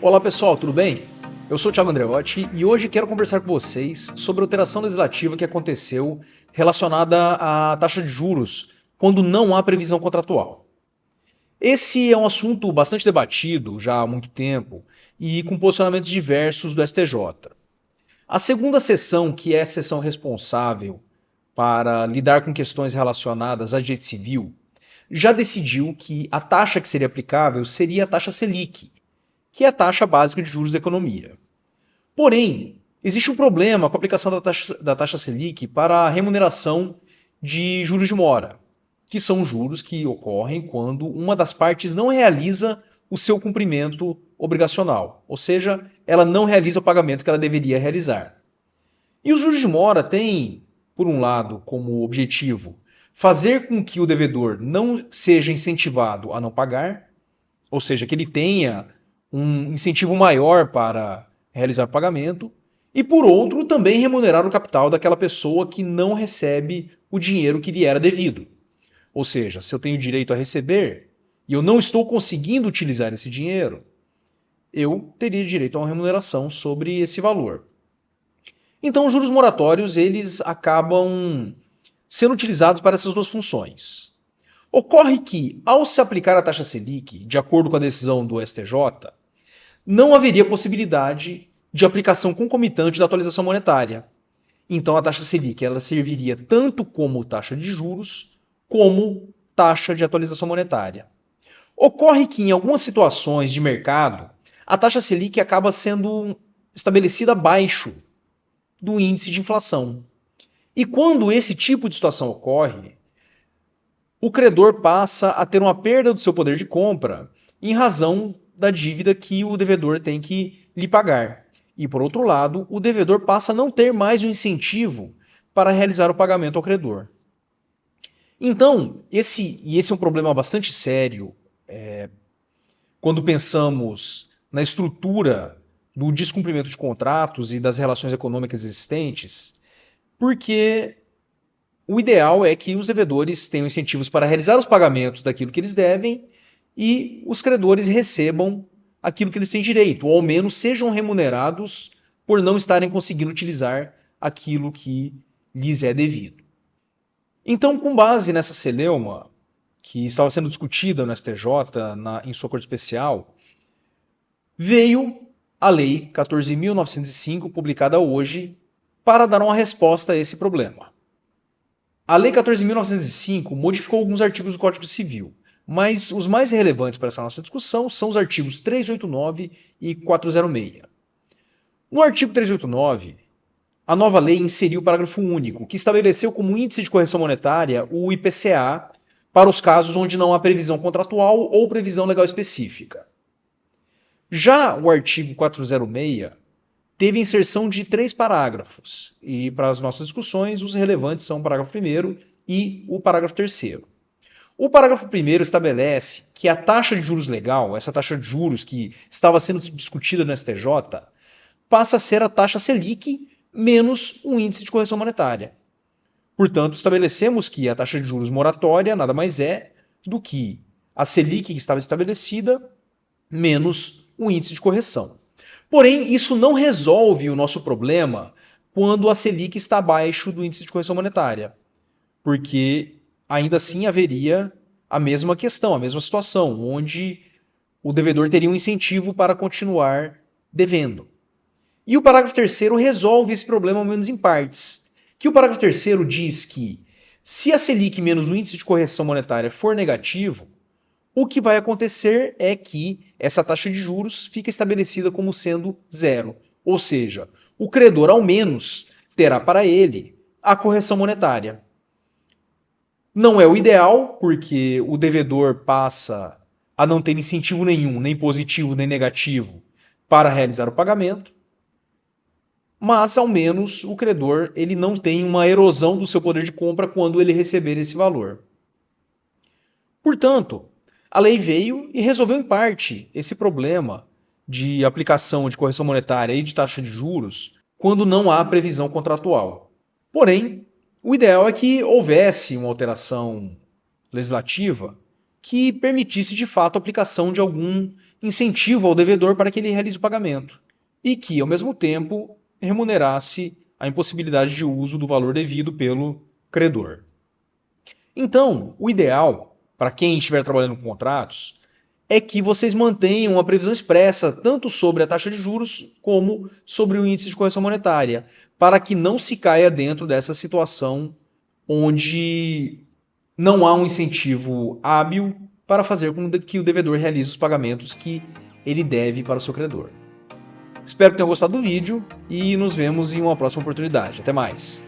Olá pessoal, tudo bem? Eu sou o Thiago Andreotti e hoje quero conversar com vocês sobre a alteração legislativa que aconteceu relacionada à taxa de juros quando não há previsão contratual. Esse é um assunto bastante debatido já há muito tempo e com posicionamentos diversos do STJ. A segunda sessão, que é a sessão responsável para lidar com questões relacionadas a direito civil, já decidiu que a taxa que seria aplicável seria a taxa Selic, que é a taxa básica de juros da economia. Porém, existe um problema com a aplicação da taxa Selic para a remuneração de juros de mora, que são juros que ocorrem quando uma das partes não realiza o seu cumprimento obrigacional, ou seja, ela não realiza o pagamento que ela deveria realizar. E os juros de mora têm, por um lado, como objetivo fazer com que o devedor não seja incentivado a não pagar, ou seja, que ele tenha um incentivo maior para realizar o pagamento, e por outro, também remunerar o capital daquela pessoa que não recebe o dinheiro que lhe era devido. Ou seja, se eu tenho direito a receber e eu não estou conseguindo utilizar esse dinheiro, eu teria direito a uma remuneração sobre esse valor. Então, os juros moratórios, eles acabam sendo utilizados para essas duas funções. Ocorre que, ao se aplicar a taxa Selic, de acordo com a decisão do STJ, não haveria possibilidade de aplicação concomitante da atualização monetária. Então, a taxa Selic ela serviria tanto como taxa de juros, como taxa de atualização monetária. Ocorre que, em algumas situações de mercado, a taxa Selic acaba sendo estabelecida abaixo do índice de inflação. E quando esse tipo de situação ocorre, o credor passa a ter uma perda do seu poder de compra em razão da dívida que o devedor tem que lhe pagar. E, por outro lado, o devedor passa a não ter mais o incentivo para realizar o pagamento ao credor. Então, esse é um problema bastante sério quando pensamos na estrutura do descumprimento de contratos e das relações econômicas existentes, porque o ideal é que os devedores tenham incentivos para realizar os pagamentos daquilo que eles devem e os credores recebam aquilo que eles têm direito, ou ao menos sejam remunerados por não estarem conseguindo utilizar aquilo que lhes é devido. Então, com base nessa celeuma, que estava sendo discutida no STJ em sua corte especial, veio a Lei 14.905, publicada hoje, para dar uma resposta a esse problema. A Lei 14.905 modificou alguns artigos do Código Civil, mas os mais relevantes para essa nossa discussão são os artigos 389 e 406. No artigo 389, a nova lei inseriu o parágrafo único, que estabeleceu como índice de correção monetária o IPCA para os casos onde não há previsão contratual ou previsão legal específica. Já o artigo 406 teve inserção de 3 parágrafos, e para as nossas discussões, os relevantes são o parágrafo 1º e o parágrafo 3º. O parágrafo 1º estabelece que a taxa de juros legal, essa taxa de juros que estava sendo discutida no STJ, passa a ser a taxa Selic menos o índice de correção monetária. Portanto, estabelecemos que a taxa de juros moratória nada mais é do que a Selic que estava estabelecida menos o índice de correção. Porém, isso não resolve o nosso problema quando a Selic está abaixo do índice de correção monetária, porque ainda assim haveria a mesma questão, a mesma situação, onde o devedor teria um incentivo para continuar devendo. E o parágrafo 3º resolve esse problema ao menos em partes, que o parágrafo 3º diz que se a Selic menos o índice de correção monetária for negativo, o que vai acontecer é que essa taxa de juros fica estabelecida como sendo zero. Ou seja, o credor ao menos terá para ele a correção monetária. Não é o ideal, porque o devedor passa a não ter incentivo nenhum, nem positivo nem negativo, para realizar o pagamento, mas ao menos o credor ele não tem uma erosão do seu poder de compra quando ele receber esse valor. Portanto, a lei veio e resolveu em parte esse problema de aplicação de correção monetária e de taxa de juros quando não há previsão contratual. Porém, o ideal é que houvesse uma alteração legislativa que permitisse de fato a aplicação de algum incentivo ao devedor para que ele realize o pagamento e que, ao mesmo tempo, remunerasse a impossibilidade de uso do valor devido pelo credor. Então, o ideal, para quem estiver trabalhando com contratos, é que vocês mantenham uma previsão expressa tanto sobre a taxa de juros como sobre o índice de correção monetária, para que não se caia dentro dessa situação onde não há um incentivo hábil para fazer com que o devedor realize os pagamentos que ele deve para o seu credor. Espero que tenham gostado do vídeo e nos vemos em uma próxima oportunidade. Até mais!